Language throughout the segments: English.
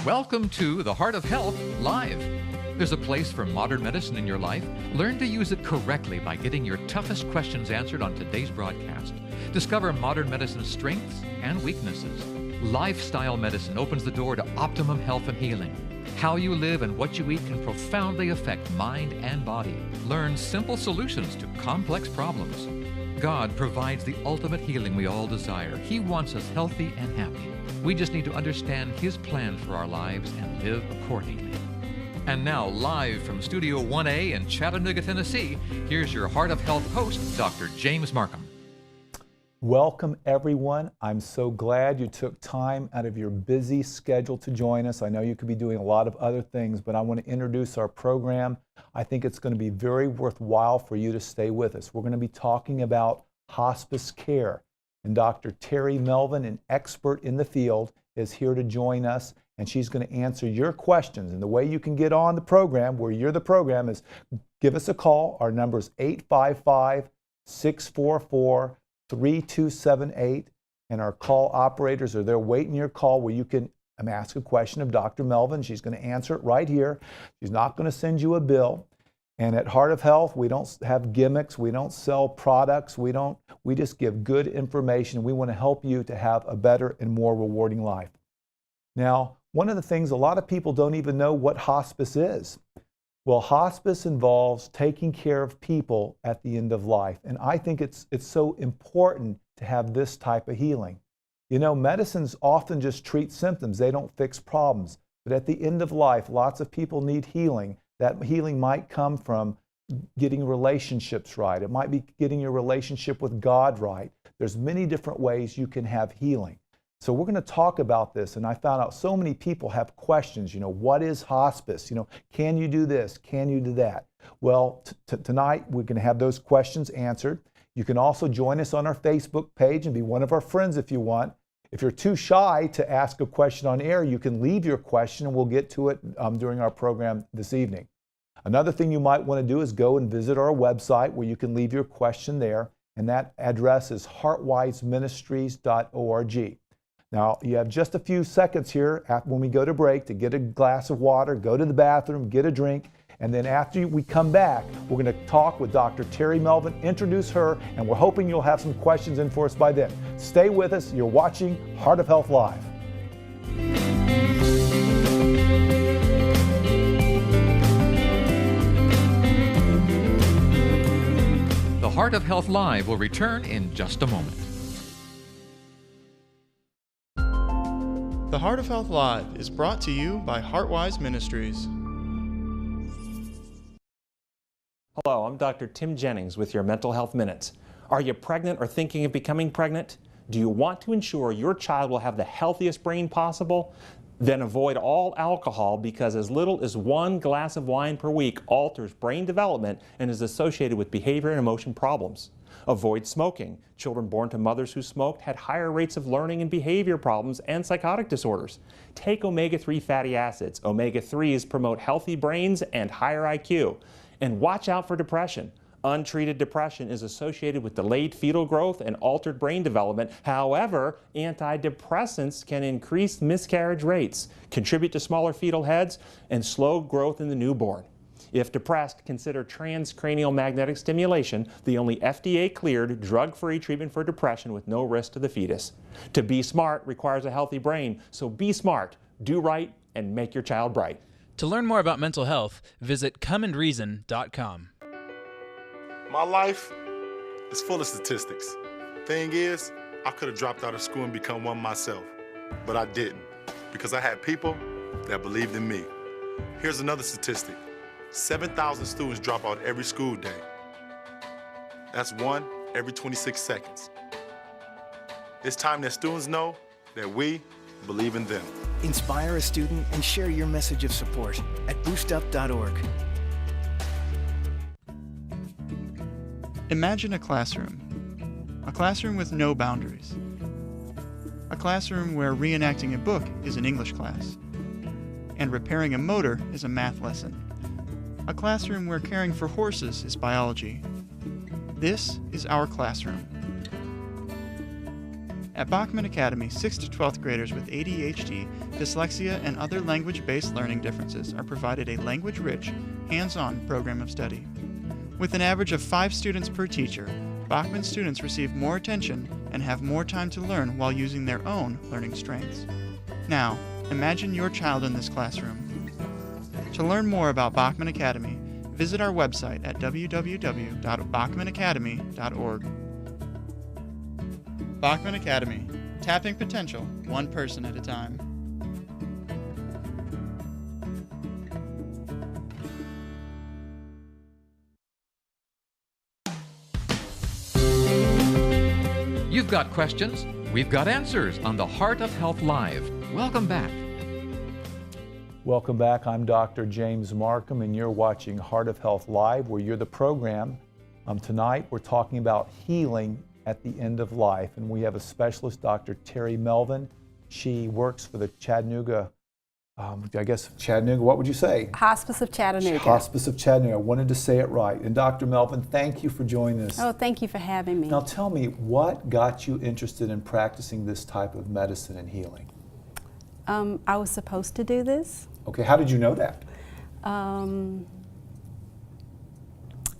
Welcome to The Heart of Health Live. There's a place for modern medicine in your life. Learn to use it correctly by getting your toughest questions answered on today's broadcast. Discover modern medicine's strengths and weaknesses. Lifestyle medicine opens the door to optimum health and healing. How you live and what you eat can profoundly affect mind and body. Learn simple solutions to complex problems. God provides the ultimate healing we all desire. He wants us healthy and happy. We just need to understand His plan for our lives and live accordingly. And now, live from Studio 1A in Chattanooga, Tennessee, here's your Heart of Health host, Dr. James Marcum. Welcome, everyone. I'm so glad you took time out of your busy schedule to join us. I know you could be doing a lot of other things, but I want to introduce our program. I think it's going to be very worthwhile for you to stay with us. We're going to be talking about hospice care. And Dr. Terry Melvin, an expert in the field, is here to join us, and she's going to answer your questions. And the way you can get on the program, where you're the program, is give us a call. Our number is 855-644-3278, and our call operators are there waiting your call where you can ask a question of Dr. Melvin. She's going to answer it right here. She's not going to send you a bill. And at Heart of Health, we don't have gimmicks, we don't sell products, we just give good information. We want to help you to have a better and more rewarding life. Now, one of the things, a lot of people don't even know what hospice is. Well, hospice involves taking care of people at the end of life. And I think it's so important to have this type of healing. You know, medicines often just treat symptoms. They don't fix problems. But at the end of life, lots of people need healing. That healing might come from getting relationships right. It might be getting your relationship with God right. There's many different ways you can have healing. So we're going to talk about this, and I found out so many people have questions. You know, what is hospice? You know, can you do this? Can you do that? Well, tonight we're going to have those questions answered. You can also join us on our Facebook page and be one of our friends if you want. If you're too shy to ask a question on air, you can leave your question and we'll get to it during our program this evening. Another thing you might want to do is go and visit our website where you can leave your question there, and that address is heartwiseministries.org. Now, you have just a few seconds here when we go to break to get a glass of water, go to the bathroom, get a drink, and then after we come back, we're going to talk with Dr. Terry Melvin, introduce her, and we're hoping you'll have some questions in for us by then. Stay with us. You're watching Heart of Health Live. The Heart of Health Live will return in just a moment. The Heart of Health Live is brought to you by Heartwise Ministries. Hello, I'm Dr. Tim Jennings with your Mental Health Minutes. Are you pregnant or thinking of becoming pregnant? Do you want to ensure your child will have the healthiest brain possible? Then avoid all alcohol, because as little as 1 glass of wine per week alters brain development and is associated with behavior and emotion problems. Avoid smoking. Children born to mothers who smoked had higher rates of learning and behavior problems and psychotic disorders. Take omega-3 fatty acids. Omega-3s promote healthy brains and higher IQ. And watch out for depression. Untreated depression is associated with delayed fetal growth and altered brain development. However, antidepressants can increase miscarriage rates, contribute to smaller fetal heads, and slow growth in the newborn. If depressed, consider transcranial magnetic stimulation, the only FDA-cleared, drug-free treatment for depression with no risk to the fetus. To be smart requires a healthy brain, so be smart, do right, and make your child bright. To learn more about mental health, visit comeandreason.com. My life is full of statistics. Thing is, I could have dropped out of school and become one myself, but I didn't, because I had people that believed in me. Here's another statistic. 7,000 students drop out every school day. That's 1 every 26 seconds. It's time that students know that we believe in them. Inspire a student and share your message of support at boostup.org. Imagine a classroom with no boundaries. A classroom where reenacting a book is an English class, and repairing a motor is a math lesson. A classroom where caring for horses is biology. This is our classroom. At Bachman Academy, 6th to 12th graders with ADHD, dyslexia, and other language-based learning differences are provided a language-rich, hands-on program of study. With an average of 5 students per teacher, Bachman students receive more attention and have more time to learn while using their own learning strengths. Now, imagine your child in this classroom. To learn more about Bachman Academy, visit our website at www.bachmanacademy.org. Bachman Academy, tapping potential one person at a time. You've got questions, we've got answers on the Heart of Health Live. Welcome back. Welcome back. I'm Dr. James Marcum, and you're watching Heart of Health Live, where you're the program. Tonight, we're talking about healing at the end of life, and we have a specialist, Dr. Terry Melvin. She works for the Chattanooga, Chattanooga, what would you say? Hospice of Chattanooga. Hospice of Chattanooga. I wanted to say it right. And Dr. Melvin, thank you for joining us. Oh, thank you for having me. Now tell me, what got you interested in practicing this type of medicine and healing? I was supposed to do this. Okay, how did you know that?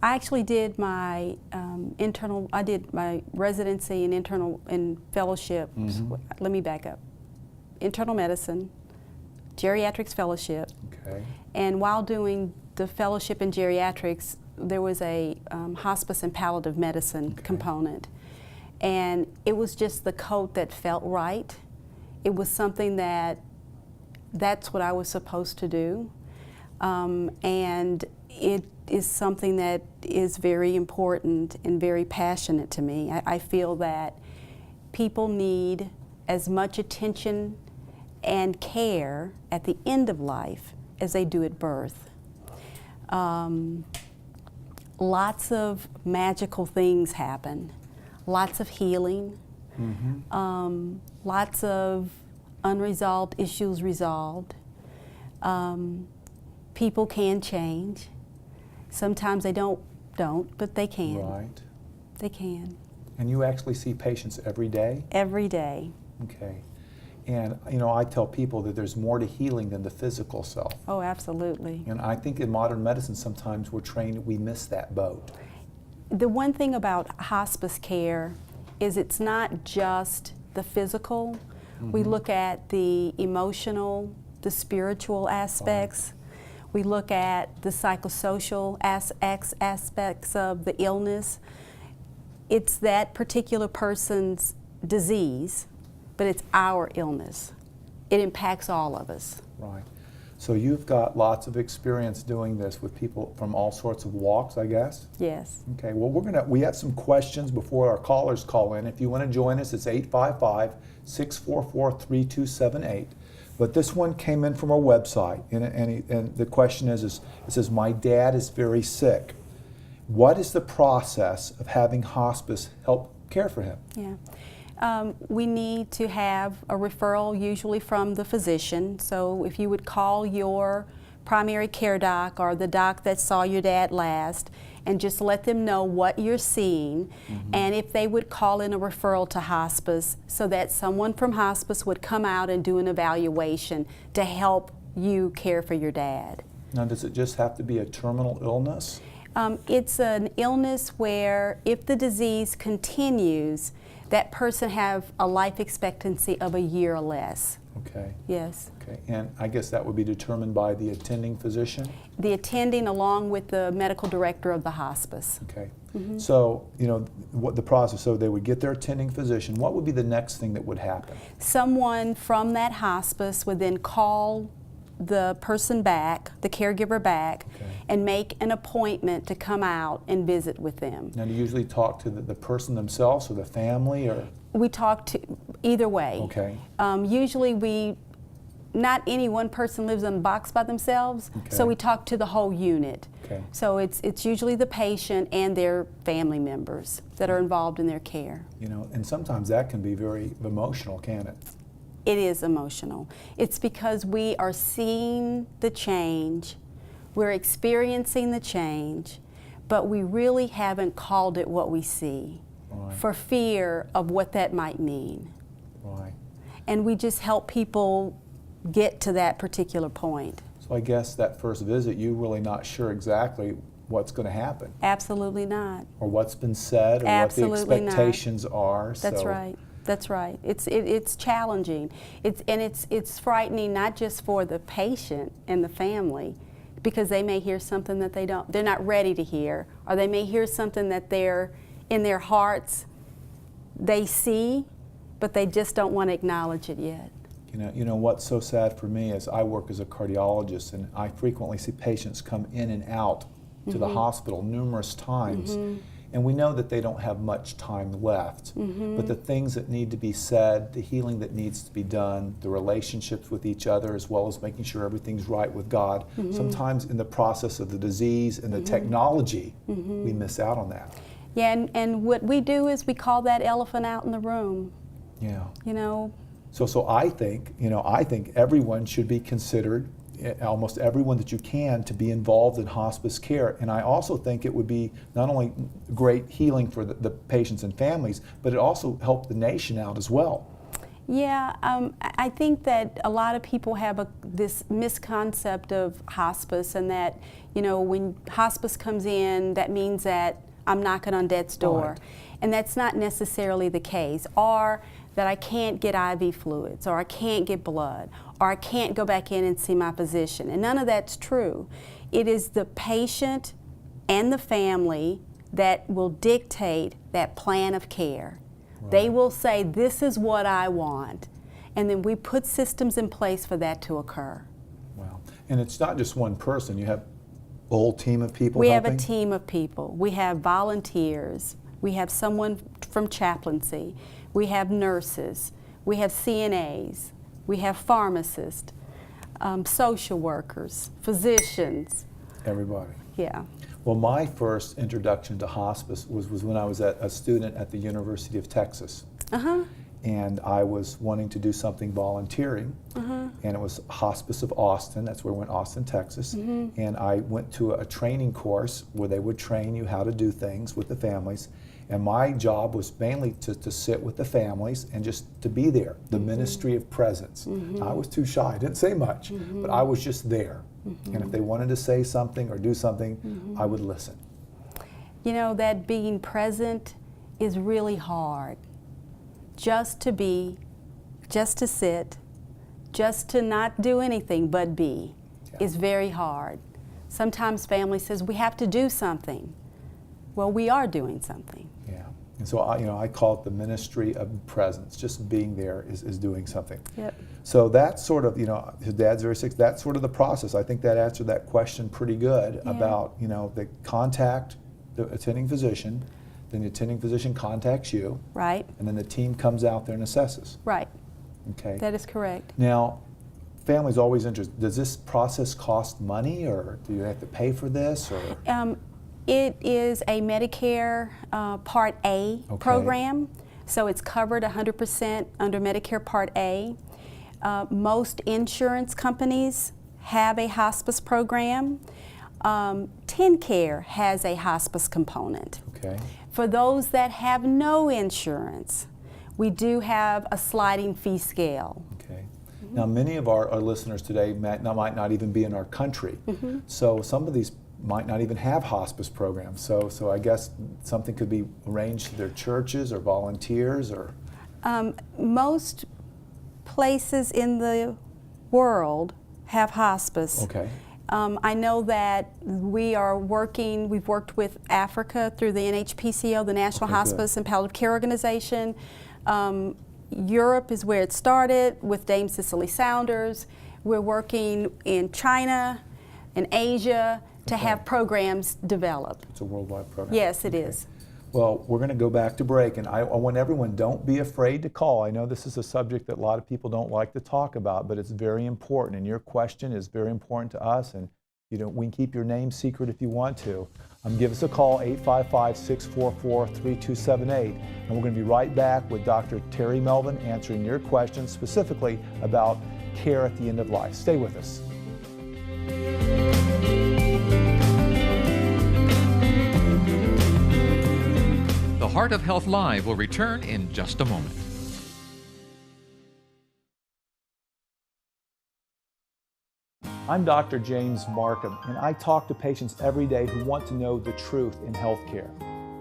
I actually did my I did my residency in fellowships. Mm-hmm. Let me back up. Internal medicine, geriatrics fellowship. Okay. And while doing the fellowship in geriatrics, there was a hospice and palliative medicine component. And it was just the code that felt right. It was something that's what I was supposed to do. And it is something that is very important and very passionate to me. I feel that people need as much attention and care at the end of life as they do at birth. Lots of magical things happen, lots of healing, lots of unresolved issues resolved. People can change. Sometimes they don't, but they can. Right. They can. And you actually see patients every day? Every day. Okay. And I tell people that there's more to healing than the physical self. Oh, absolutely. And I think in modern medicine sometimes we're trained, we miss that boat. The one thing about hospice care is it's not just the physical. We look at the emotional, the spiritual aspects. We look at the psychosocial aspects of the illness. It's that particular person's disease, but it's our illness. It impacts all of us. Right. So you've got lots of experience doing this with people from all sorts of walks, I guess? Yes. Okay, well we have some questions before our callers call in. If you want to join us, it's 855-644-3278. But this one came in from our website, and the question is, it says, my dad is very sick. What is the process of having hospice help care for him? Yeah. We need to have a referral usually from the physician. So if you would call your primary care doc or the doc that saw your dad last and just let them know what you're seeing, and if they would call in a referral to hospice so that someone from hospice would come out and do an evaluation to help you care for your dad. Now, does it just have to be a terminal illness? It's an illness where if the disease continues, that person have a life expectancy of a year or less. Okay. Yes. Okay, and I guess that would be determined by the attending physician? The attending along with the medical director of the hospice. Okay. So, what the process, so they would get their attending physician. What would be the next thing that would happen? Someone from that hospice would then call the person back, the caregiver back, and make an appointment to come out and visit with them. Now, do you usually talk to the person themselves or the family, or? We talk to either way. Okay. Usually not any one person lives in a box by themselves, so we talk to the whole unit. Okay. So it's usually the patient and their family members that are involved in their care. And sometimes that can be very emotional, can't it? It is emotional. It's because we are seeing the change, we're experiencing the change, but we really haven't called it what we see for fear of what that might mean. Right. And we just help people get to that particular point. So I guess that first visit, you're really not sure exactly what's going to happen. Absolutely not. Or what's been said, or Absolutely what the expectations are. That's right. That's right. It's challenging. It's frightening, not just for the patient and the family, because they may hear something that they're not ready to hear, or they may hear something that they're in their hearts they see, but they just don't want to acknowledge it yet. You know what's so sad for me is I work as a cardiologist, and I frequently see patients come in and out to the hospital numerous times. And we know that they don't have much time left, but the things that need to be said, the healing that needs to be done, the relationships with each other, as well as making sure everything's right with God, sometimes in the process of the disease and the technology, we miss out on that. Yeah, and what we do is we call that elephant out in the room. Yeah. You know. So I think everyone should be considered, almost everyone that you can, to be involved in hospice care. And I also think it would be not only great healing for the patients and families, but it also helped the nation out as well. Yeah, I think that a lot of people have this misconcept of hospice, and that, you know, when hospice comes in, that means that I'm knocking on death's door. Right. And that's not necessarily the case. Or that I can't get IV fluids, or I can't get blood, or I can't go back in and see my physician. And none of that's true. It is the patient and the family that will dictate that plan of care. Right. They will say, this is what I want. And then we put systems in place for that to occur. Wow. And it's not just one person. You have a whole team of people We helping? have a team of people. We have volunteers. We have someone from chaplaincy. We have nurses, we have CNAs, we have pharmacists, social workers, physicians. Everybody. Yeah. Well, my first introduction to hospice was when I was a student at the University of Texas. And I was wanting to do something volunteering, and it was Hospice of Austin. That's where we went, Austin, Texas. And I went to a training course where they would train you how to do things with the families. And my job was mainly to sit with the families and just to be there, the ministry of presence. I was too shy, I didn't say much, but I was just there. And if they wanted to say something or do something, I would listen. You know, that being present is really hard. Just to be, just to sit, just to not do anything but be is very hard. Sometimes family says, we have to do something. Well, we are doing something. Yeah, and so I call it the ministry of presence. Just being there is doing something. Yep. So that's sort of, his dad's very sick. That's sort of the process. I think that answered that question pretty good about, the contact the attending physician, then the attending physician contacts you. Right. And then the team comes out there and assesses. Right. Okay. That is correct. Now, families always interested. Does this process cost money, or do you have to pay for this, or? It is a Medicare Part A program, so it's covered 100% under Medicare Part A. Most insurance companies have a hospice program. TennCare has a hospice component. Okay. For those that have no insurance, we do have a sliding fee scale. Okay. Now, many of our listeners today might not even be in our country, so some of these might not even have hospice programs. So I guess something could be arranged to their churches or volunteers, or? Most places in the world have hospice. Okay. I know that we've worked with Africa through the NHPCO, the National Hospice and Palliative Care Organization. Europe is where it started with Dame Cicely Saunders. We're working in China, in Asia, to have programs developed. It's a worldwide program. Yes, it is. Well, we're going to go back to break, and I want everyone, don't be afraid to call. I know this is a subject that a lot of people don't like to talk about, but it's very important, and your question is very important to us, and we can keep your name secret if you want to. Give us a call, 855-644-3278, and we're going to be right back with Dr. Terry Melvin answering your questions specifically about care at the end of life. Stay with us. The Heart of Health Live will return in just a moment. I'm Dr. James Marcum, and I talk to patients every day who want to know the truth in healthcare.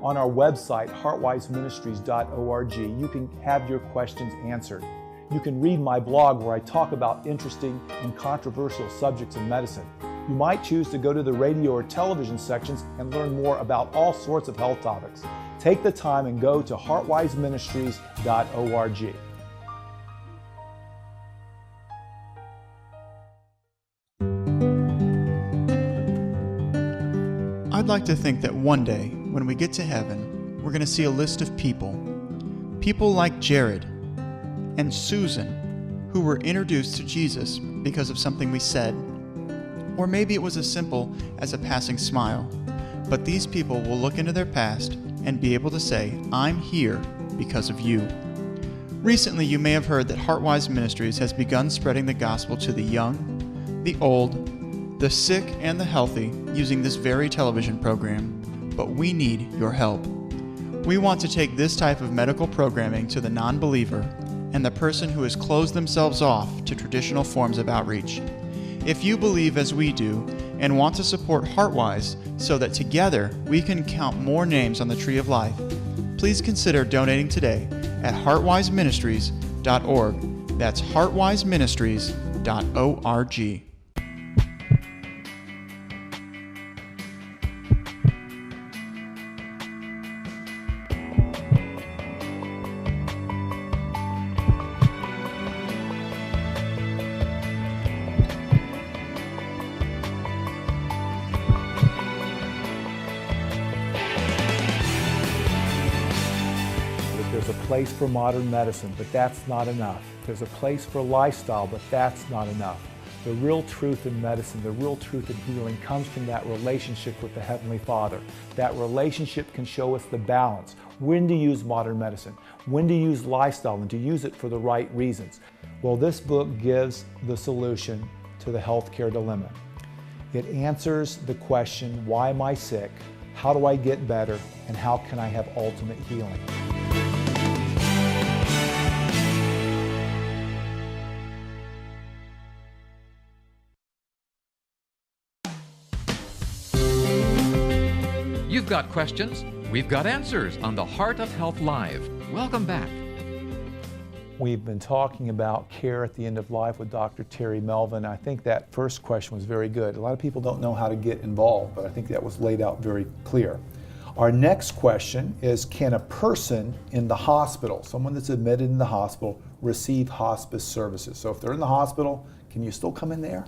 On our website, heartwiseministries.org, you can have your questions answered. You can read my blog where I talk about interesting and controversial subjects in medicine. You might choose to go to the radio or television sections and learn more about all sorts of health topics. Take the time and go to heartwiseministries.org. I'd like to think that one day, when we get to heaven, we're going to see a list of people like Jared and Susan, who were introduced to Jesus because of something we said, or maybe it was as simple as a passing smile. But these people will look into their past and be able to say, I'm here because of you. Recently, you may have heard that Heartwise Ministries has begun spreading the gospel to the young, the old, the sick, and the healthy using this very television program, but we need your help. We want to take this type of medical programming to the non-believer and the person who has closed themselves off to traditional forms of outreach. If you believe as we do and want to support Heartwise so that together we can count more names on the Tree of Life, please consider donating today at heartwiseministries.org. That's heartwiseministries.org. There's a place for modern medicine, but that's not enough. There's a place for lifestyle, but that's not enough. The real truth in medicine, the real truth in healing comes from that relationship with the Heavenly Father. That relationship can show us the balance, when to use modern medicine, when to use lifestyle, and to use it for the right reasons. Well, this book gives the solution to the healthcare dilemma. It answers the question, why am I sick? How do I get better? And how can I have ultimate healing? You've got questions, we've got answers on the Heart of Health Live. Welcome back. We've been talking about care at the end of life with Dr. Terry Melvin. I think that first question was very good. A lot of people don't know how to get involved, but I think that was laid out very clear. Our next question is, can a person in the hospital, someone that's admitted in the hospital, receive hospice services? So if they're in the hospital, can you still come in there?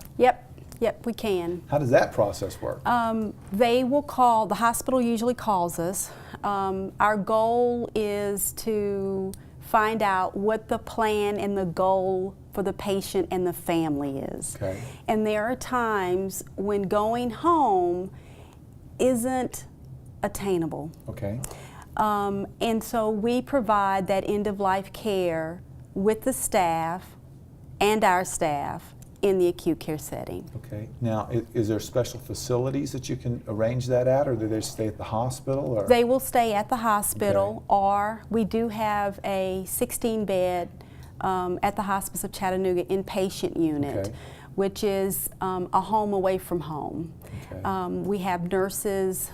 Yep, we can. How does that process work? They will call, the hospital usually calls us. Our goal is to find out what the plan and the goal for the patient and the family is. Okay. And there are times when going home isn't attainable. Okay. And so we provide that end-of-life care with the staff and our staff in the acute care setting. Okay. Now, is there special facilities that you can arrange that at, or do they stay at the hospital? Or? They will stay at the hospital, Okay. or we do have a 16-bed at the Hospice of Chattanooga inpatient unit, Okay. which is a home away from home. Okay. We have nurses,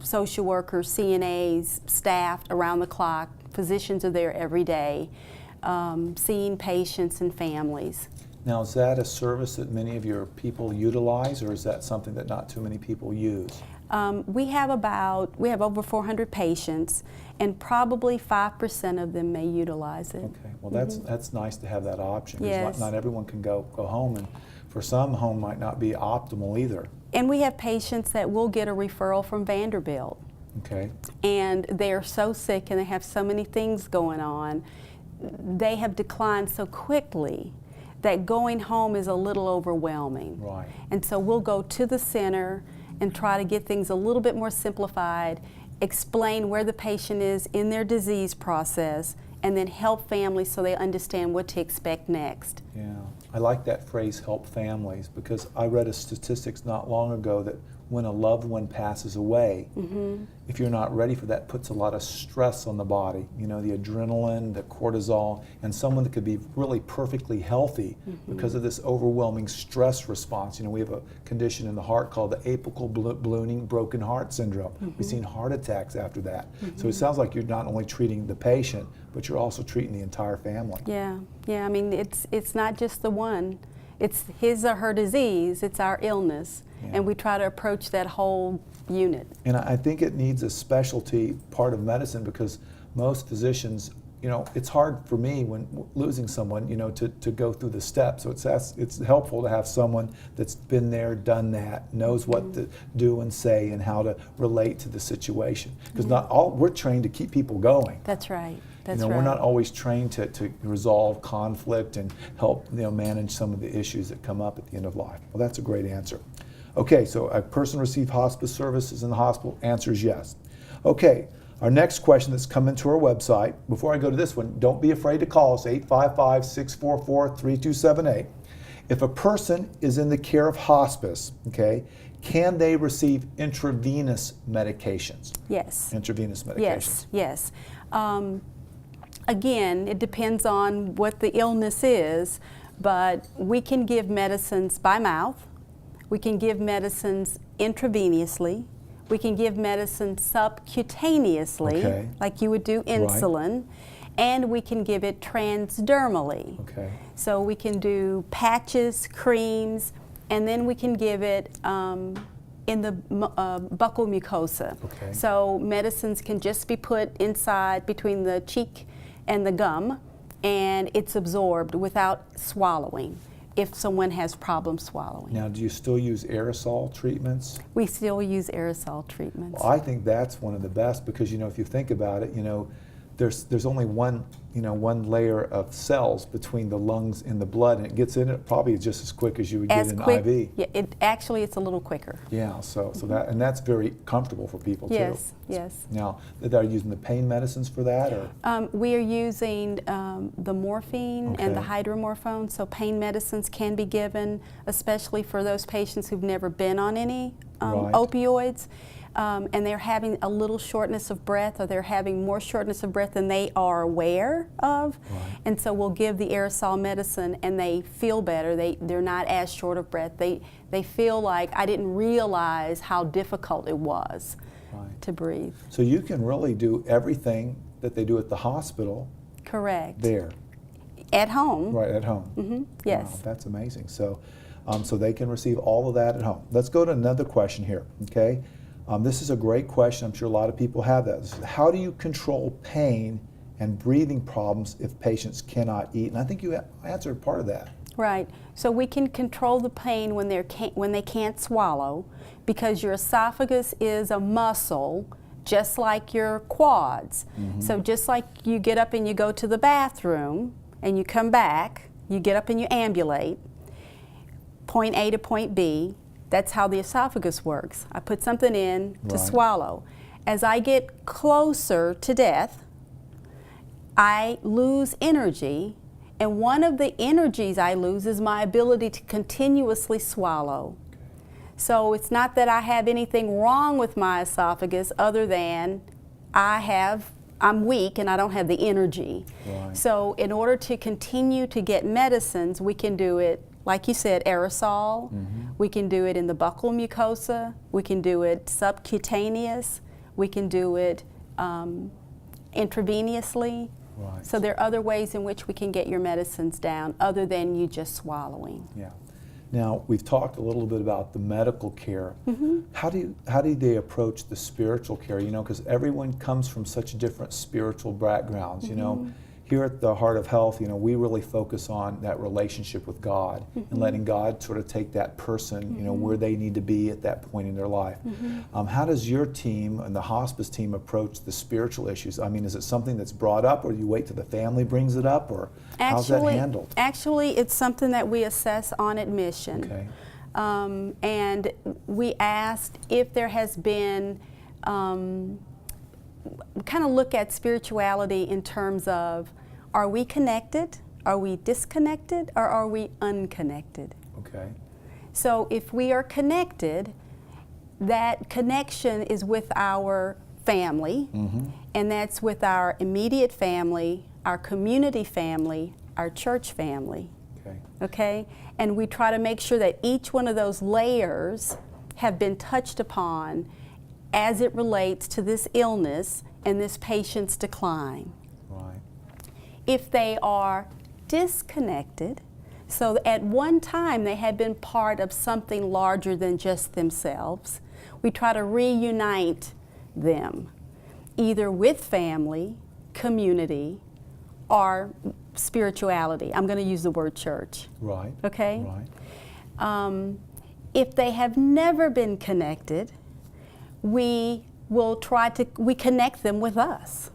social workers, CNAs staffed around the clock. Physicians are there every day, seeing patients and families. Now, is that a service that many of your people utilize, or is that something that not too many people use? We have over 400 patients, and probably 5% of them may utilize it. Okay, well that's nice to have that option. 'Cause Yes. not everyone can go home, and for some, home might not be optimal either. And we have patients that will get a referral from Vanderbilt, Okay. and they're so sick and they have so many things going on. They have declined so quickly that going home is a little overwhelming. Right. And so we'll go to the center and try to get things a little bit more simplified, explain where the patient is in their disease process, and then help families so they understand what to expect next. Yeah, I like that phrase, help families, because I read a statistics not long ago that when a loved one passes away, if you're not ready for that, puts a lot of stress on the body. You know, the adrenaline, the cortisol, and someone that could be really perfectly healthy because of this overwhelming stress response. You know, we have a condition in the heart called the apical ballooning broken heart syndrome. We've seen heart attacks after that. So it sounds like you're not only treating the patient, but you're also treating the entire family. Yeah, I mean, it's not just the one. It's his or her disease, it's our illness. Yeah. And we try to approach that whole unit. And I think it needs a specialty part of medicine, because most physicians, you know, it's hard for me when losing someone, you know, to go through the steps. So it's helpful to have someone that's been there, done that, knows what to do and say and how to relate to the situation. Because not all, we're trained to keep people going. That's right. That's you know, right. we're not always trained to resolve conflict and help, you know, manage some of the issues that come up at the end of life. Well, that's a great answer. Okay, so a person received hospice services in the hospital? Answer is yes. Okay, our next question that's come into our website. Before I go to this one, don't be afraid to call us, 855-644-3278. If a person is in the care of hospice, okay, can they receive intravenous medications? Yes. Intravenous medications. Yes. Again, it depends on what the illness is, but we can give medicines by mouth. We can give medicines intravenously. We can give medicine subcutaneously, like you would do insulin. And we can give it transdermally. Okay. So we can do patches, creams, and then we can give it in the buccal mucosa. Okay. So medicines can just be put inside between the cheek and the gum, and it's absorbed without swallowing if someone has problems swallowing. Now, do you still use aerosol treatments? We still use aerosol treatments. Well, I think that's one of the best, because, you know, if you think about it, you know, there's only one layer of cells between the lungs and the blood, and it gets in it probably just as quick as you would get in an IV. Yeah, it's a little quicker. Yeah, so that's very comfortable for people too. Yes, yes. Now, they're using the pain medicines for that, or? We are using the morphine and the hydromorphone, so pain medicines can be given, especially for those patients who've never been on any opioids. And they're having a little shortness of breath, or they're having more shortness of breath than they are aware of. And so we'll give the aerosol medicine and they feel better. They're not as short of breath. They feel like, I didn't realize how difficult it was to breathe. So you can really do everything that they do at the hospital. Correct. There. At home. Right, at home. Yes. Wow, that's amazing. So, so they can receive all of that at home. Let's go to another question here, okay? This is a great question. I'm sure a lot of people have that. How do you control pain and breathing problems if patients cannot eat? And I think you answered part of that. Right. So we can control the pain when they can't swallow, because your esophagus is a muscle just like your quads. So just like you get up and you go to the bathroom and you come back, you get up and you ambulate, point A to point B. That's how the esophagus works. I put something in to swallow. As I get closer to death, I lose energy, and one of the energies I lose is my ability to continuously swallow. So it's not that I have anything wrong with my esophagus other than I'm weak and I don't have the energy. So in order to continue to get medicines, we can do it, like you said, aerosol. We can do it in the buccal mucosa. We can do it subcutaneous. We can do it intravenously. So there are other ways in which we can get your medicines down other than you just swallowing. Yeah. Now, we've talked a little bit about the medical care. How do they approach the spiritual care? You know, because everyone comes from such different spiritual backgrounds. You know, here at the Heart of Health, you know, we really focus on that relationship with God and letting God sort of take that person, you know, where they need to be at that point in their life. How does your team and the hospice team approach the spiritual issues? I mean, is it something that's brought up, or do you wait till the family brings it up, or how's that handled? Actually, it's something that we assess on admission. Okay. And we asked if there has been, we kind of look at spirituality in terms of, are we connected, are we disconnected, or are we unconnected? Okay. So if we are connected, that connection is with our family, and that's with our immediate family, our community family, our church family. Okay? And we try to make sure that each one of those layers have been touched upon as it relates to this illness and this patient's decline. Right. If they are disconnected, so at one time they had been part of something larger than just themselves, we try to reunite them, either with family, community, or spirituality. I'm going to use the word church. Right. Okay? Right. If they have never been connected, we connect them with us.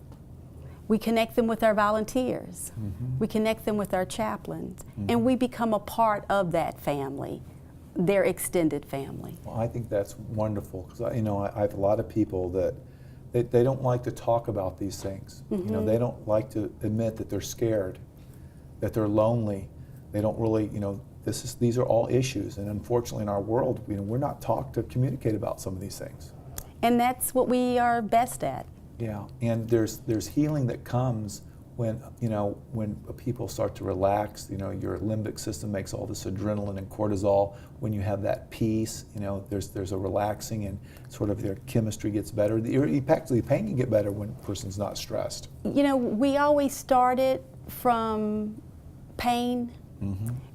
We connect them with our volunteers. We connect them with our chaplains. And we become a part of that family, their extended family. Well, I think that's wonderful, because I have a lot of people that they don't like to talk about these things. They don't like to admit that they're scared, that they're lonely. They don't really, these are all issues, and unfortunately in our world, we're not taught to communicate about some of these things. And that's what we are best at. Yeah, and there's healing that comes when people start to relax. Your limbic system makes all this adrenaline and cortisol. When you have that peace, there's a relaxing, and sort of their chemistry gets better. The pain can get better when a person's not stressed. We always started from pain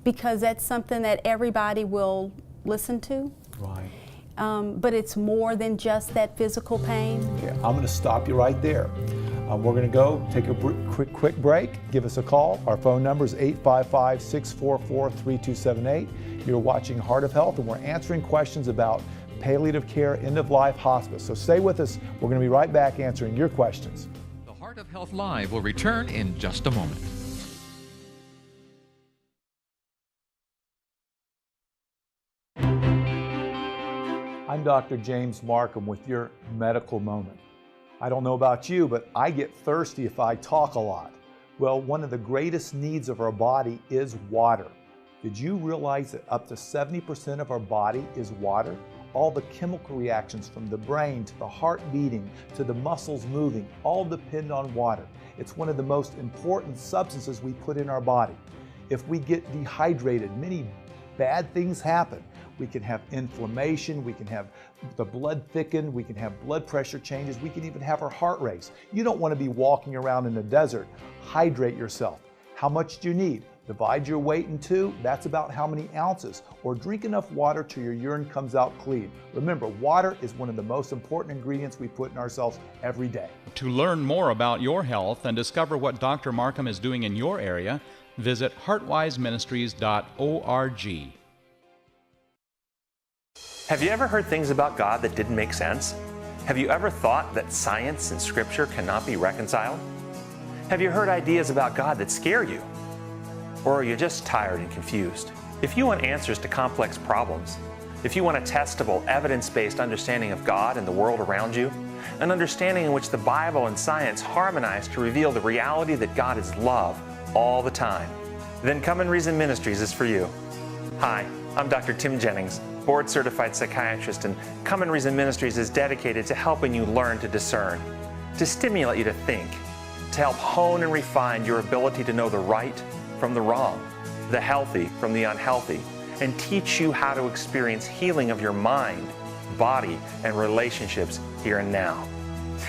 because that's something that everybody will listen to. Right. But it's more than just that physical pain. Yeah, I'm going to stop you right there. We're going to go take a quick break. Give us a call. Our phone number is 855-644-3278. You're watching Heart of Health, and we're answering questions about palliative care, end-of-life, hospice. So stay with us. We're going to be right back answering your questions. The Heart of Health Live will return in just a moment. I'm Dr. James Marcum with your medical moment. I don't know about you, but I get thirsty if I talk a lot. Well, one of the greatest needs of our body is water. Did you realize that up to 70% of our body is water? All the chemical reactions from the brain to the heart beating to the muscles moving all depend on water. It's one of the most important substances we put in our body. If we get dehydrated, many bad things happen. We can have inflammation, we can have the blood thickened, we can have blood pressure changes, we can even have our heart race. You don't want to be walking around in the desert. Hydrate yourself. How much do you need? Divide your weight in two, that's about how many ounces. Or drink enough water till your urine comes out clean. Remember, water is one of the most important ingredients we put in ourselves every day. To learn more about your health and discover what Dr. Marcum is doing in your area, visit heartwiseministries.org. Have you ever heard things about God that didn't make sense? Have you ever thought that science and Scripture cannot be reconciled? Have you heard ideas about God that scare you? Or are you just tired and confused? If you want answers to complex problems, if you want a testable, evidence-based understanding of God and the world around you, an understanding in which the Bible and science harmonize to reveal the reality that God is love all the time, then Come and Reason Ministries is for you. Hi, I'm Dr. Tim Jennings, board-certified psychiatrist, and Come and Reason Ministries is dedicated to helping you learn to discern, to stimulate you to think, to help hone and refine your ability to know the right from the wrong, the healthy from the unhealthy, and teach you how to experience healing of your mind, body, and relationships here and now.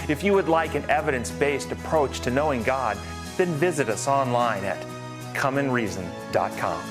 If you would like an evidence-based approach to knowing God, then visit us online at comeandreason.com.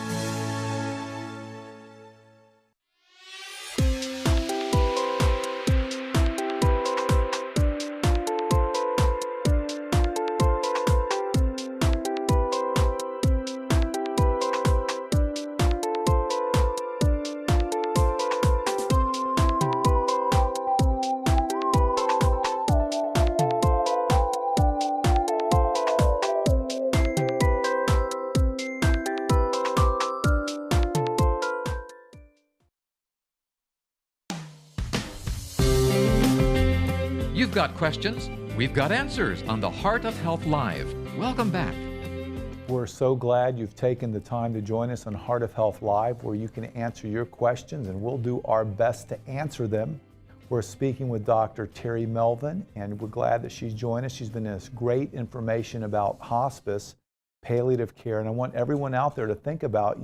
You've got questions, we've got answers on the Heart of Health Live. Welcome back. We're so glad you've taken the time to join us on Heart of Health Live, where you can answer your questions, and we'll do our best to answer them. We're speaking with Dr. Terry Melvin, and we're glad that she's joined us. She's been giving us great information about hospice, palliative care, and I want everyone out there to think about,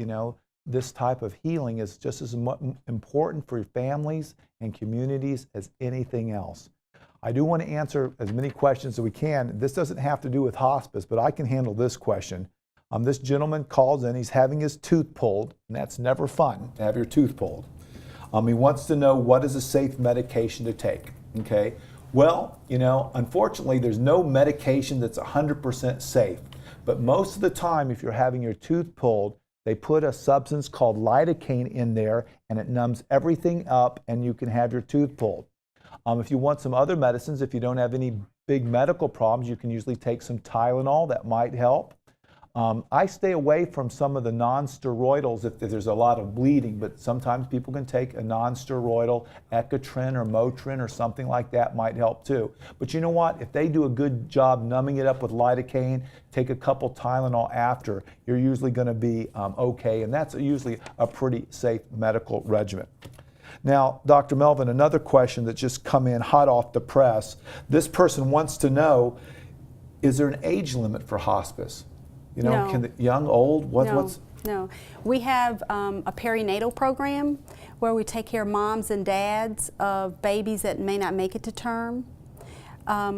this type of healing is just as important for families and communities as anything else. I do want to answer as many questions as we can. This doesn't have to do with hospice, but I can handle this question. This gentleman calls in, he's having his tooth pulled, and that's never fun to have your tooth pulled. He wants to know what is a safe medication to take, okay? Well, unfortunately, there's no medication that's 100% safe, but most of the time, if you're having your tooth pulled, they put a substance called lidocaine in there, and it numbs everything up, and you can have your tooth pulled. If you want some other medicines, if you don't have any big medical problems, you can usually take some Tylenol. That might help. I stay away from some of the non-steroidals if there's a lot of bleeding, but sometimes people can take a non-steroidal Ecotrin or Motrin or something like that might help too. But you know what? If they do a good job numbing it up with lidocaine, take a couple Tylenol after, you're usually going to be okay, and that's usually a pretty safe medical regimen. Now, Dr. Melvin, another question that just come in hot off the press. This person wants to know, is there an age limit for hospice? No. Can the young, old, No. We have a perinatal program where we take care of moms and dads of babies that may not make it to term.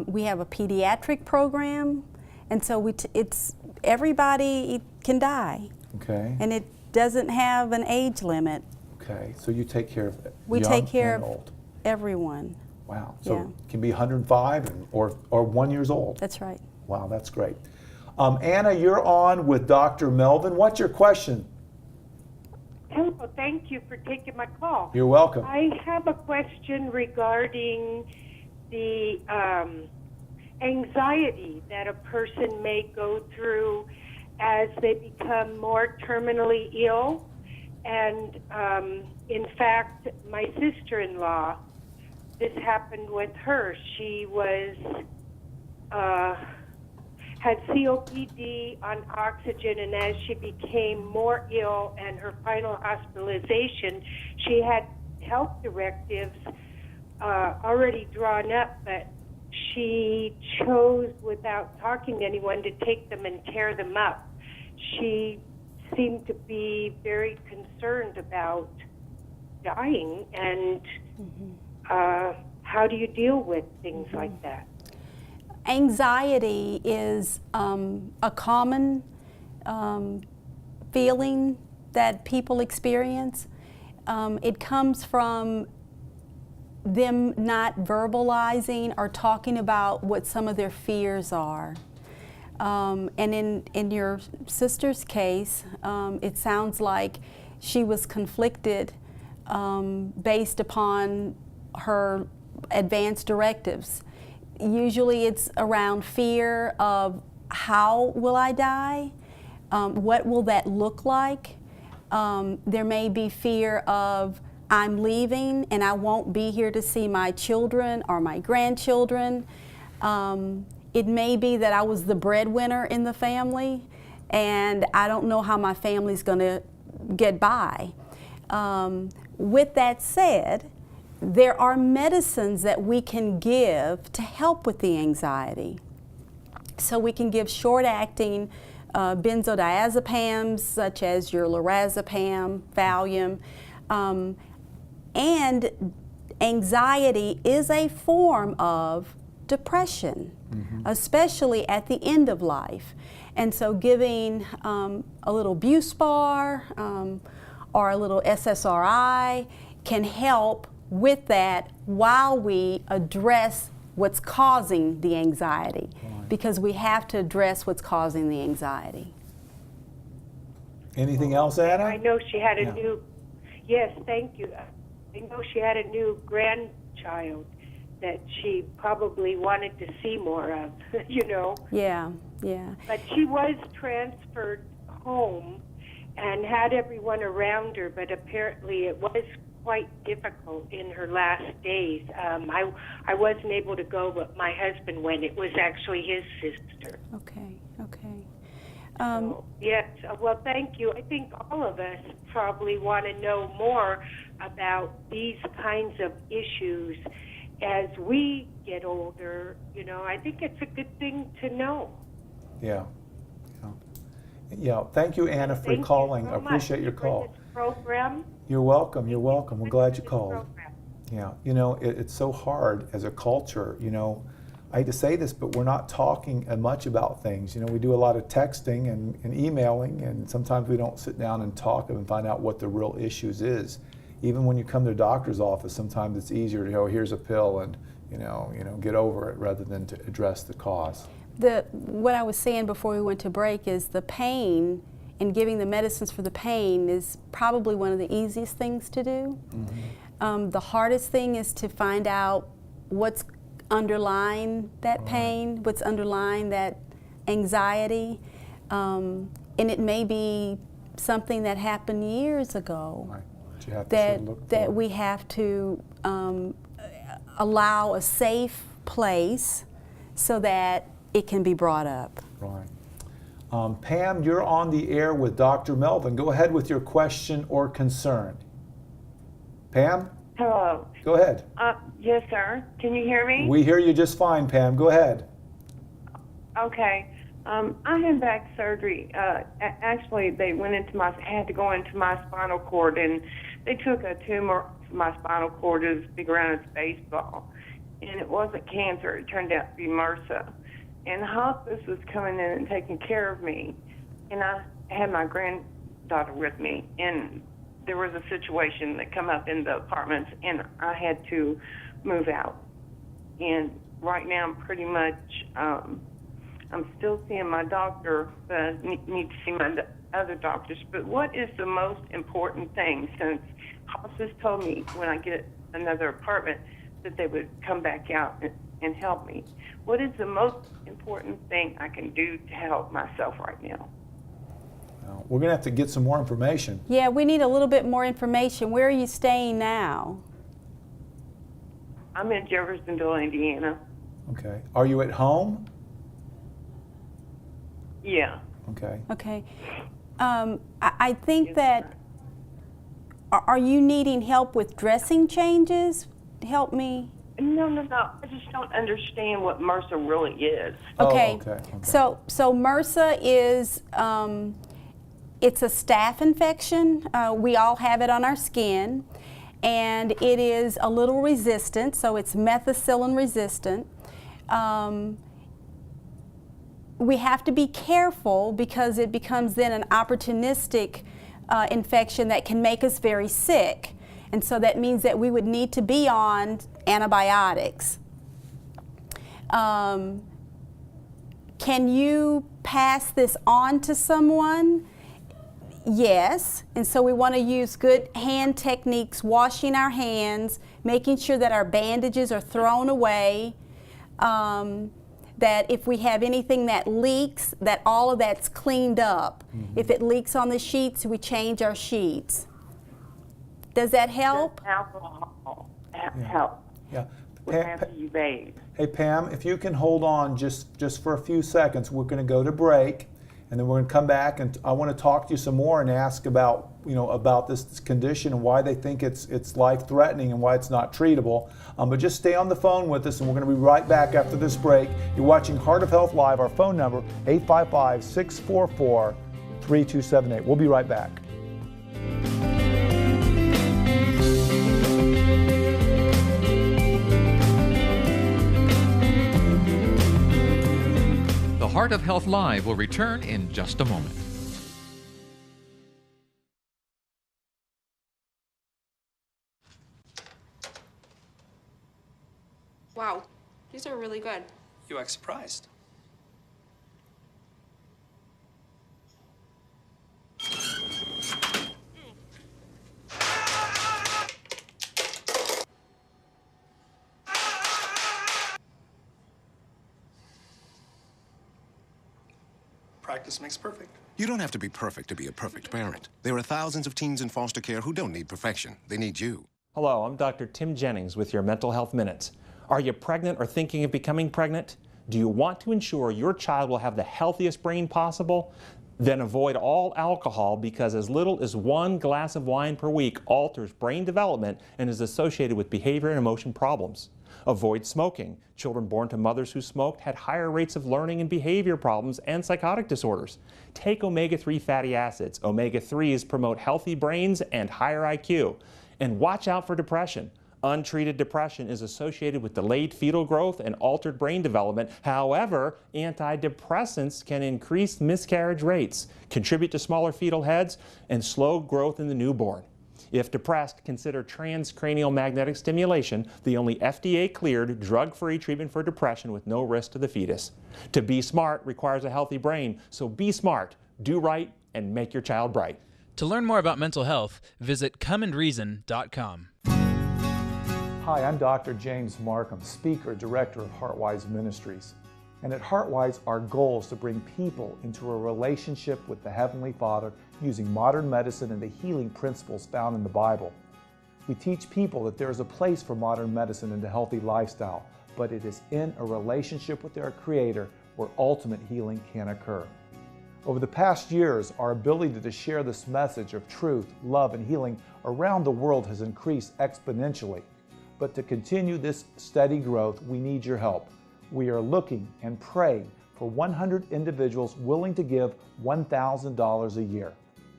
We have a pediatric program, and so it's everybody can die. Okay. And it doesn't have an age limit. Okay, so you take care of we young take care and of old. Everyone. Wow. So it can be 105 or 1 year old. That's right. Wow, that's great. Anna, you're on with Dr. Melvin. What's your question? Hello, thank you for taking my call. You're welcome. I have a question regarding the anxiety that a person may go through as they become more terminally ill. And in fact, my sister-in-law, this happened with her. She was had COPD on oxygen, and as she became more ill and her final hospitalization, she had health directives already drawn up, but she chose, without talking to anyone, to take them and tear them up. She seemed to be very concerned about dying, and how do you deal with things like that? Anxiety is a common feeling that people experience. It comes from them not verbalizing or talking about what some of their fears are. And in your sister's case, it sounds like she was conflicted based upon her advanced directives. Usually it's around fear of how will I die? What will that look like? There may be fear of I'm leaving and I won't be here to see my children or my grandchildren. It may be that I was the breadwinner in the family and I don't know how my family's going to get by. With that said, there are medicines that we can give to help with the anxiety. So we can give short-acting benzodiazepams such as your lorazepam, Valium, and anxiety is a form of depression, especially at the end of life. And so giving a little Buspar or a little SSRI can help with that while we address what's causing the anxiety, because we have to address what's causing the anxiety. Anything else, Anna? I know she had a new, yes, thank you. I know she had a new grandchild that she probably wanted to see more of, Yeah. But she was transferred home and had everyone around her, but apparently it was quite difficult in her last days. I wasn't able to go, but my husband went. It was actually his sister. Okay. Yes, well, thank you. I think all of us probably want to know more about these kinds of issues as we get older. You know, I think it's a good thing to know. Yeah. Yeah. Thank you, Anna, for calling. I appreciate your call. Program. You're welcome. You're welcome. We're glad you called. Yeah. You know, it's so hard as a culture. You know, I hate to say this, but we're not talking much about things. You know, we do a lot of texting and emailing, and sometimes we don't sit down and talk and find out what the real issues is. Even when you come to the doctor's office, sometimes it's easier to go, here's a pill and, you know, get over it rather than to address the cause. What I was saying before we went to break is the pain and giving the medicines for the pain is probably one of the easiest things to do. Mm-hmm. The hardest thing is to find out what's underlying that pain, what's underlying that anxiety, and it may be something that happened years ago that we have to allow a safe place so that it can be brought up. Right. Pam, you're on the air with Dr. Melvin. Go ahead with your question or concern. Pam? Hello. Go ahead. Yes, sir. Can you hear me? We hear you just fine, Pam. Go ahead. Okay. I had back surgery. Actually, they had to go into my spinal cord, and they took a tumor from my spinal cord as big around as a baseball. And it wasn't cancer. It turned out to be MRSA. And hospice was coming in and taking care of me. And I had my granddaughter with me. And there was a situation that come up in the apartments, and I had to move out. And right now, I'm pretty much, I'm still seeing my doctor, but I need to see my other doctors. But what is the most important thing, since hospice told me when I get another apartment that they would come back out and help me? What is the most important thing I can do to help myself right now? We're going to have to get some more information. Yeah, we need a little bit more information. Where are you staying now? I'm in Jeffersonville, Indiana. Okay. Are you at home? Yeah. Okay. Okay. I think that, are you needing help with dressing changes? Help me. No. I just don't understand what MRSA really is. Okay. So MRSA is, it's a staph infection. We all have it on our skin, and it is a little resistant, so it's methicillin resistant. We have to be careful because it becomes then an opportunistic infection that can make us very sick. And so that means that we would need to be on antibiotics. Can you pass this on to someone? Yes, and so we want to use good hand techniques, washing our hands, making sure that our bandages are thrown away, that if we have anything that leaks, that all of that's cleaned up. Mm-hmm. If it leaks on the sheets, we change our sheets. Does that help? Alcohol help. Yeah. After you bathe. Hey Pam, if you can hold on just for a few seconds, we're going to go to break, and then we're going to come back, and I want to talk to you some more and ask about about this condition and why they think it's life-threatening and why it's not treatable. But just stay on the phone with us, and we're going to be right back after this break. You're watching Heart of Health Live. Our phone number 855-644-3278. We'll be right back. The Heart of Health Live will return in just a moment. Wow, these are really good. You act surprised. Practice makes perfect. You don't have to be perfect to be a perfect parent. There are thousands of teens in foster care who don't need perfection. They need you. Hello, I'm Dr. Tim Jennings with your Mental Health Minutes. Are you pregnant or thinking of becoming pregnant? Do you want to ensure your child will have the healthiest brain possible? Then avoid all alcohol because as little as 1 glass of wine per week alters brain development and is associated with behavior and emotion problems. Avoid smoking. Children born to mothers who smoked had higher rates of learning and behavior problems and psychotic disorders. Take omega-3 fatty acids. Omega-3s promote healthy brains and higher IQ. And watch out for depression. Untreated depression is associated with delayed fetal growth and altered brain development. However, antidepressants can increase miscarriage rates, contribute to smaller fetal heads, and slow growth in the newborn. If depressed, consider transcranial magnetic stimulation, the only FDA-cleared, drug-free treatment for depression with no risk to the fetus. To be smart requires a healthy brain, so be smart, do right, and make your child bright. To learn more about mental health, visit comeandreason.com. Hi, I'm Dr. James Marcum, speaker, director of Heartwise Ministries. And at Heartwise, our goal is to bring people into a relationship with the Heavenly Father using modern medicine and the healing principles found in the Bible. We teach people that there is a place for modern medicine and a healthy lifestyle, but it is in a relationship with their Creator where ultimate healing can occur. Over the past years, our ability to share this message of truth, love, and healing around the world has increased exponentially. But to continue this steady growth, we need your help. We are looking and praying for 100 individuals willing to give $1,000 a year.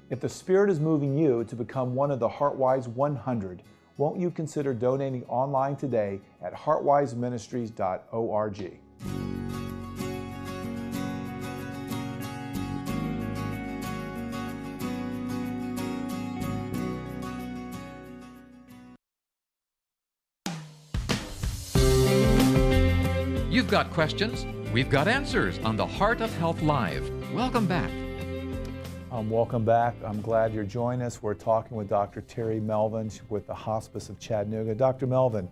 If the Spirit is moving you to become one of the Heartwise 100, won't you consider donating online today at heartwiseministries.org. You've got questions, we've got answers on the Heart of Health Live. Welcome back. Welcome back. I'm glad you're joining us. We're talking with Dr. Terry Melvin with the Hospice of Chattanooga. Dr. Melvin,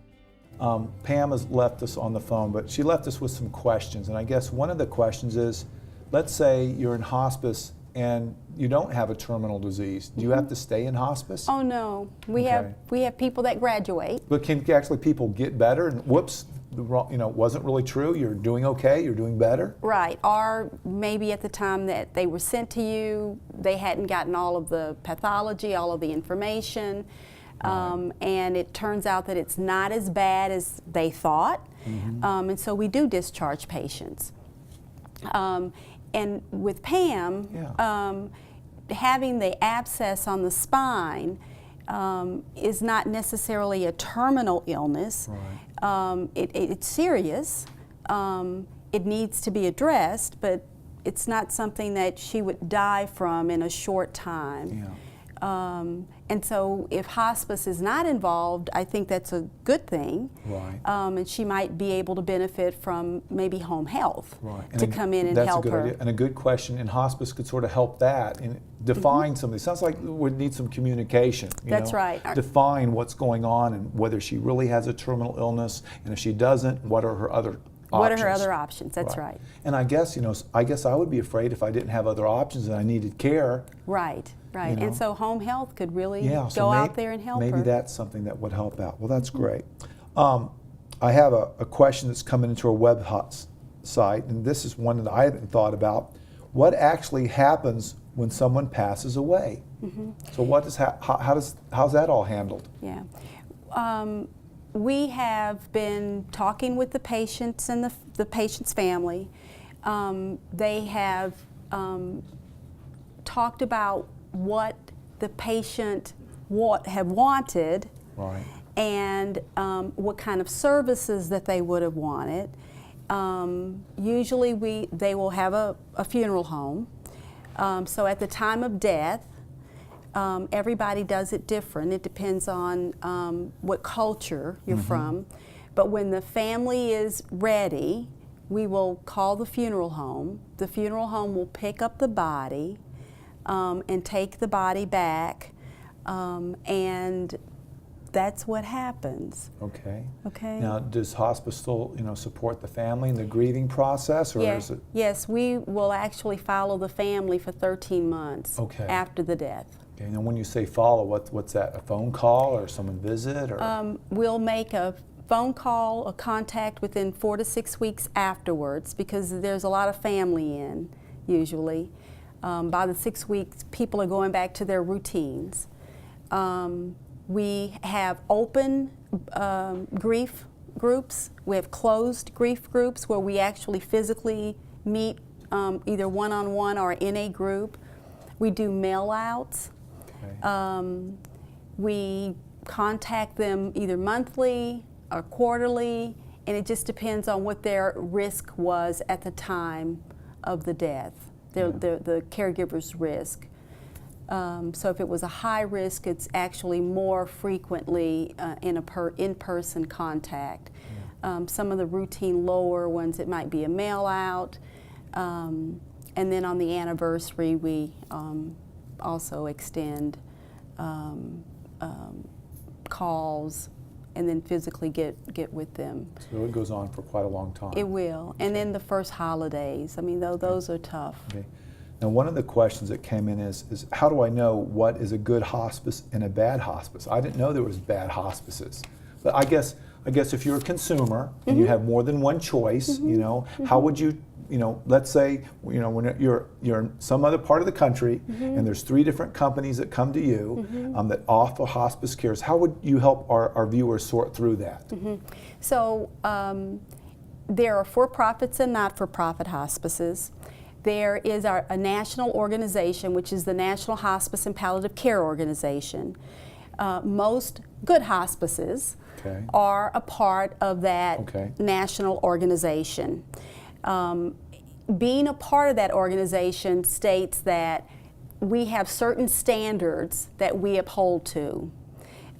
Pam has left us on the phone, but she left us with some questions. And I guess one of the questions is, let's say you're in hospice and you don't have a terminal disease. Do you have to stay in hospice? Oh no, we have people that graduate. But can actually people get better and whoops, wasn't really true, you're doing okay, you're doing better? Right, or maybe at the time that they were sent to you, they hadn't gotten all of the pathology, all of the information, and it turns out that it's not as bad as they thought, and so we do discharge patients. And with Pam, having the abscess on the spine is not necessarily a terminal illness. It's serious. It needs to be addressed, but it's not something that she would die from in a short time. And so if hospice is not involved, I think that's a good thing. And she might be able to benefit from maybe home health to come in and help her. Idea. And a good question, and hospice could sort of help that and define some of these. Sounds like we need some communication. That's right. Define what's going on and whether she really has a terminal illness, and if she doesn't, what are her other options? What are her other options? That's right. And I guess, I would be afraid if I didn't have other options and I needed care. Right. And so home health could really go out there and help her. Maybe that's something that would help out. Well, that's great. I have a question that's coming into our website, and this is one that I hadn't thought about. What actually happens when someone passes away? So how's that all handled? We have been talking with the patients and the patient's family. They have talked about what the patient have wanted, and what kind of services that they would have wanted. Usually they will have a funeral home. So at the time of death, everybody does it different. It depends on what culture you're from. But when the family is ready, we will call the funeral home. The funeral home will pick up the body and take the body back, and that's what happens. Okay. Okay. Now, does hospice still, support the family in the grieving process, or is it? Yes, we will actually follow the family for 13 months after the death. Okay. Now, when you say follow, what's that? A phone call or someone visit, or? We'll make a phone call, a contact within 4 to 6 weeks afterwards, because there's a lot of family in usually. By the 6 weeks, people are going back to their routines. We have open grief groups. We have closed grief groups where we actually physically meet either one-on-one or in a group. We do mail-outs. Okay. We contact them either monthly or quarterly, and it just depends on what their risk was at the time of the death, the caregiver's risk. So if it was a high risk, it's actually more frequently in-person contact. Some of the routine lower ones, it might be a mail out. And then on the anniversary, we also extend calls and then physically get with them. So it goes on for quite a long time. It will. And then the first holidays, I mean, those are tough. Okay. Now, one of the questions that came in is how do I know what is a good hospice and a bad hospice? I didn't know there was bad hospices. But I guess if you're a consumer and you have more than one choice, you know, how would you, let's say, when you're in some other part of the country and there's 3 different companies that come to you that offer hospice cares, how would you help our viewers sort through that? So there are for-profits and not-for-profit hospices. There is a national organization, which is the National Hospice and Palliative Care Organization. Most good hospices are a part of that national organization. Being a part of that organization states that we have certain standards that we uphold to.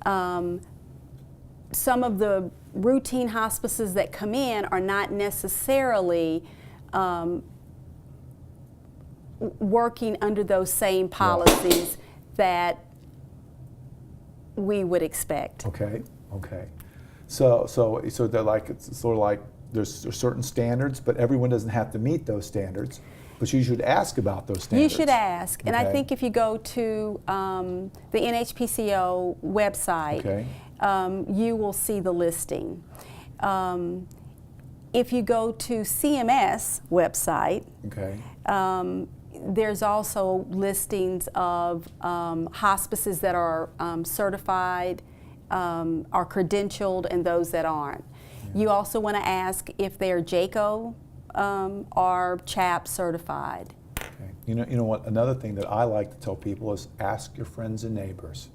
Some of the routine hospices that come in are not necessarily working under those same policies that we would expect. Okay. So they're like, it's sort of like there's certain standards, but everyone doesn't have to meet those standards. But you should ask about those standards. You should ask, and I think if you go to the NHPCO website, you will see the listing. If you go to CMS website, there's also listings of hospices that are certified, are credentialed, and those that aren't. You also want to ask if they're JACO or CHAP certified. You know what? Another thing that I like to tell people is ask your friends and neighbors.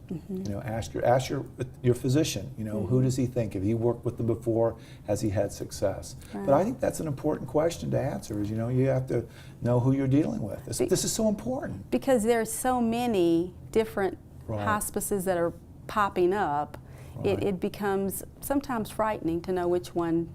Ask your physician. Who does he think? If he worked with them before, has he had success? But I think that's an important question to answer. Is you have to know who you're dealing with. This is so important because there's so many different hospices that are popping up. It becomes sometimes frightening to know which one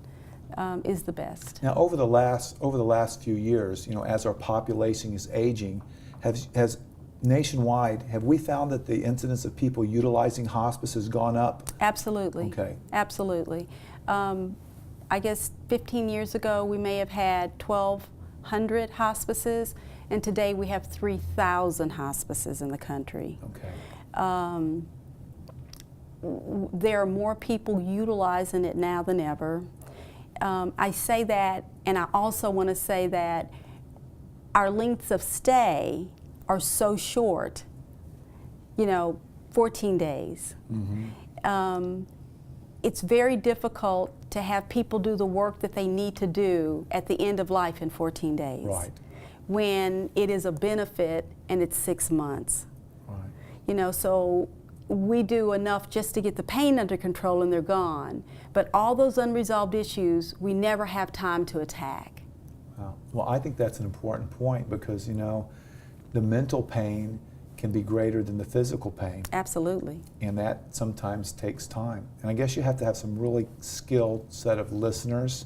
is the best. Now, over the last few years, as our population is aging, has nationwide, have we found that the incidence of people utilizing hospice has gone up? Absolutely. Okay. Absolutely. I guess 15 years ago we may have had 1,200 hospices, and today we have 3,000 hospices in the country. Okay. There are more people utilizing it now than ever. I say that, and I also want to say that our lengths of stay are so short, 14 days. It's very difficult to have people do the work that they need to do at the end of life in 14 days. Right. When it is a benefit and it's 6 months. Right. So we do enough just to get the pain under control and they're gone. But all those unresolved issues, we never have time to attack. Wow. Well, I think that's an important point because, the mental pain can be greater than the physical pain. Absolutely. And that sometimes takes time. And I guess you have to have some really skilled set of listeners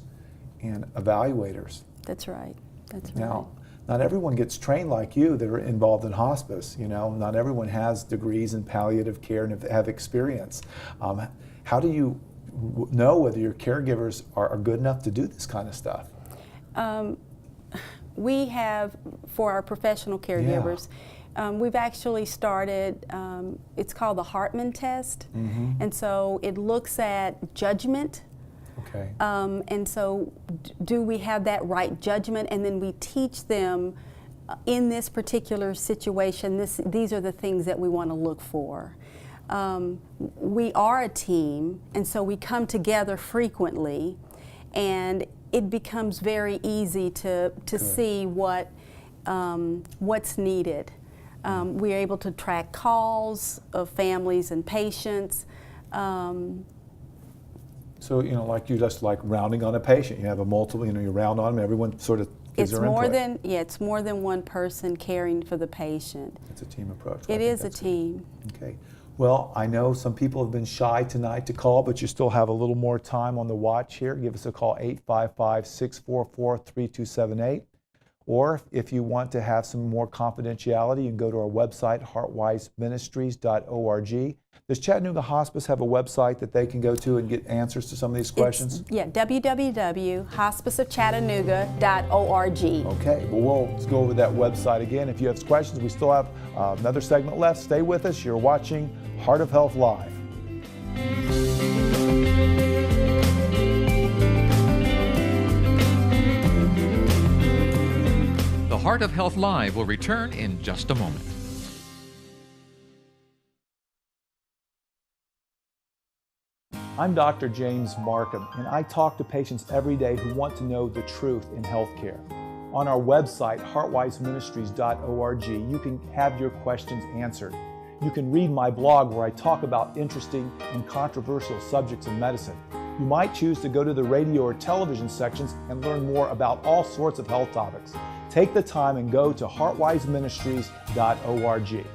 and evaluators. That's right. That's right. Now, not everyone gets trained like you that are involved in hospice. Not everyone has degrees in palliative care and have experience. How do you know whether your caregivers are good enough to do this kind of stuff? We have, for our professional caregivers, we've actually started, it's called the Hartman test. And so it looks at judgment. Okay. And so do we have that right judgment? And then we teach them in this particular situation, these are the things that we want to look for. We are a team, and so we come together frequently, and it becomes very easy to see what's needed. We're able to track calls of families and patients. So, like you just like rounding on a patient. You have a multiple, you round on them, everyone sort of gives their input. It's more than one person caring for the patient. It's a team approach. It is a team. Okay. Well, I know some people have been shy tonight to call, but you still have a little more time on the watch here. Give us a call, 855-644-3278. Or if you want to have some more confidentiality, you can go to our website, heartwiseministries.org. Does Chattanooga Hospice have a website that they can go to and get answers to some of these questions? www.hospiceofchattanooga.org. Okay, well, let's go over that website again. If you have questions, we still have another segment left. Stay with us. You're watching Heart of Health Live. The Heart of Health Live will return in just a moment. I'm Dr. James Marcum, and I talk to patients every day who want to know the truth in healthcare. On our website, heartwiseministries.org, you can have your questions answered. You can read my blog where I talk about interesting and controversial subjects in medicine. You might choose to go to the radio or television sections and learn more about all sorts of health topics. Take the time and go to heartwiseministries.org.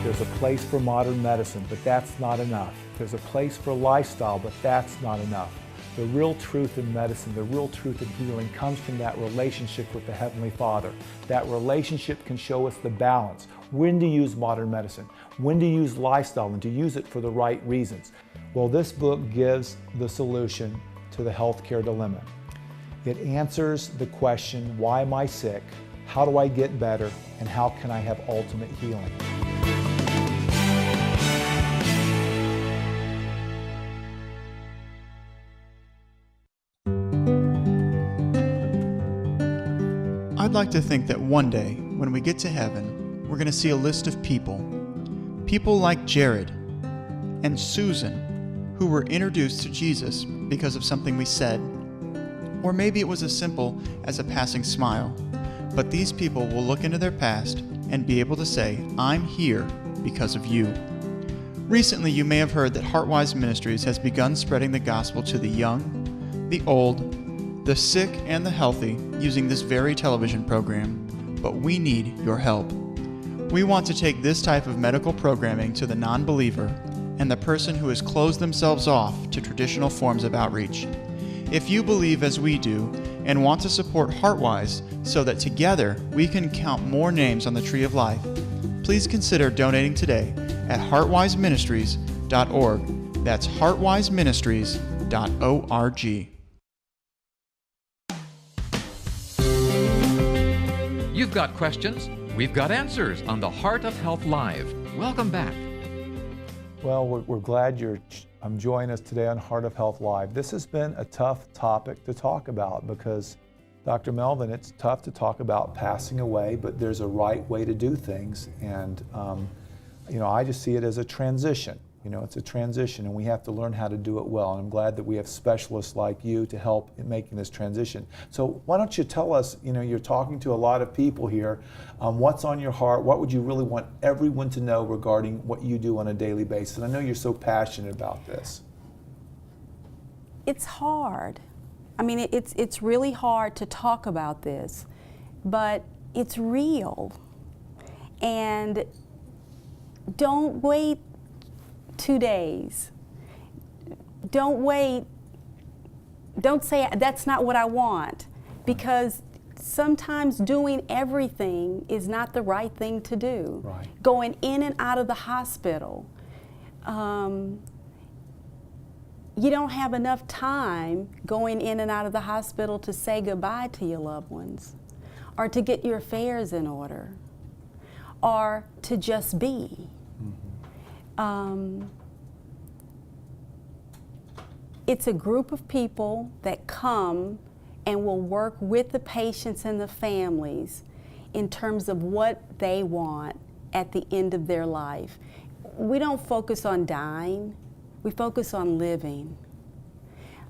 There's a place for modern medicine, but that's not enough. There's a place for lifestyle, but that's not enough. The real truth in medicine, the real truth in healing comes from that relationship with the Heavenly Father. That relationship can show us the balance, when to use modern medicine, when to use lifestyle, and to use it for the right reasons. Well, this book gives the solution to the healthcare dilemma. It answers the question, why am I sick? How do I get better? And how can I have ultimate healing? I'd like to think that one day, when we get to heaven, we're going to see a list of people like Jared and Susan, who were introduced to Jesus because of something we said. Or maybe it was as simple as a passing smile. But these people will look into their past and be able to say, I'm here because of you. Recently, you may have heard that Heartwise Ministries has begun spreading the gospel to the young, the old, the sick, and the healthy using this very television program. But we need your help. We want to take this type of medical programming to the non-believer and the person who has closed themselves off to traditional forms of outreach. If you believe as we do and want to support Heartwise so that together we can count more names on the tree of life, please consider donating today at heartwiseministries.org. That's heartwiseministries.org. You've got questions, we've got answers on the Heart of Health Live. Welcome back. Well, we're glad you're joining us today on Heart of Health Live. This has been a tough topic to talk about because, Dr. Melvin, it's tough to talk about passing away, but there's a right way to do things. And, I just see it as a transition. It's a transition, and we have to learn how to do it well. And I'm glad that we have specialists like you to help in making this transition. So why don't you tell us, you're talking to a lot of people here, what's on your heart? What would you really want everyone to know regarding what you do on a daily basis? And I know you're so passionate about this. It's hard. It's really hard to talk about this, but it's real. And don't wait 2 days. Don't wait. Don't say, that's not what I want, because sometimes doing everything is not the right thing to do. Right. Going in and out of the hospital. You don't have enough time going in and out of the hospital to say goodbye to your loved ones, or to get your affairs in order, or to just be. It's a group of people that come and will work with the patients and the families in terms of what they want at the end of their life. We don't focus on dying, we focus on living.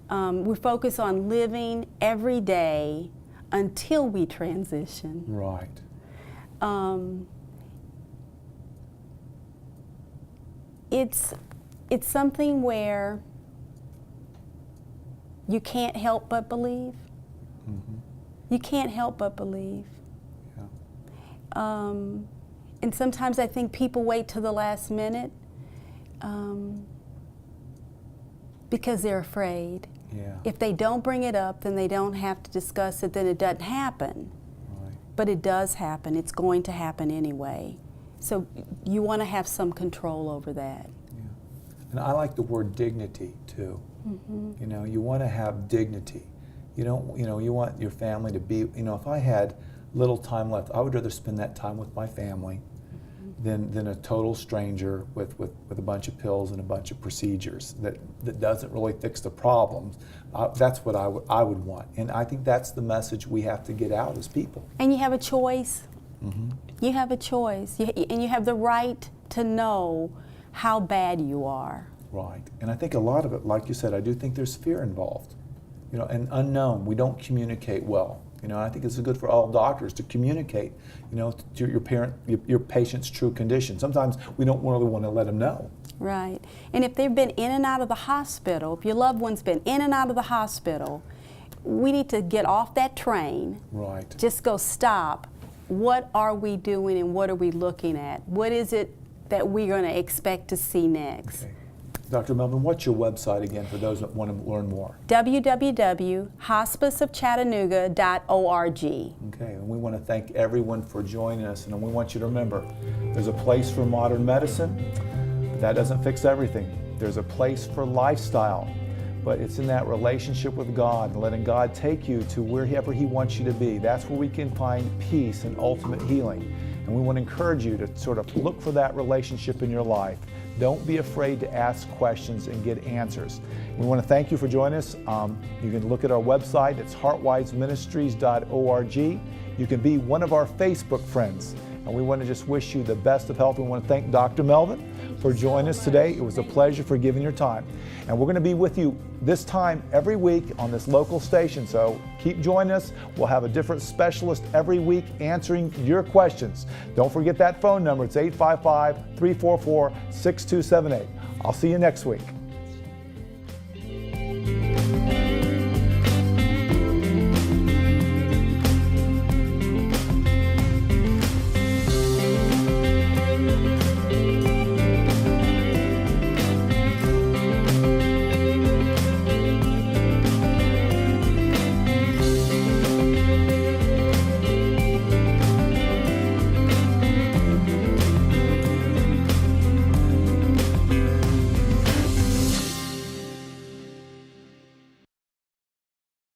We focus on living every day until we transition. Right. It's something where you can't help but believe. You can't help but believe. Yeah. And sometimes I think people wait till the last minute because they're afraid. Yeah. If they don't bring it up, then they don't have to discuss it, then it doesn't happen. Right. But it does happen. It's going to happen anyway. So you want to have some control over that. Yeah. And I like the word dignity too. You know, you want to have dignity. You don't, you know, you want your family to be, you know, if I had little time left, I would rather spend that time with my family than a total stranger with a bunch of pills and a bunch of procedures that doesn't really fix the problems. That's what I would want. And I think that's the message we have to get out as people. And you have a choice. You have a choice. And you have the right to know how bad you are. Right. And I think a lot of it, like you said, I do think there's fear involved. You know, and unknown. We don't communicate well. You know, I think it's good for all doctors to communicate, you know, to your patient's true condition. Sometimes we don't really want to let them know. Right. And if they've been in and out of the hospital, if your loved one's been in and out of the hospital, we need to get off that train. Right. Just go stop. What are we doing and what are we looking at? What is it that we're going to expect to see next? Okay. Dr. Melvin, what's your website again for those that want to learn more? www.hospiceofchattanooga.org. Okay, and we want to thank everyone for joining us, and we want you to remember, there's a place for modern medicine, but that doesn't fix everything. There's a place for lifestyle, but it's in that relationship with God and letting God take you to wherever He wants you to be. That's where we can find peace and ultimate healing. And we want to encourage you to sort of look for that relationship in your life. Don't be afraid to ask questions and get answers. We want to thank you for joining us. You can look at our website. It's heartwiseministries.org. You can be one of our Facebook friends. And we want to just wish you the best of health. We want to thank Dr. Melvin for joining us today. It was a pleasure for giving your time. And we're going to be with you this time every week on this local station. So keep joining us. We'll have a different specialist every week answering your questions. Don't forget that phone number. It's 855-344-6278. I'll see you next week.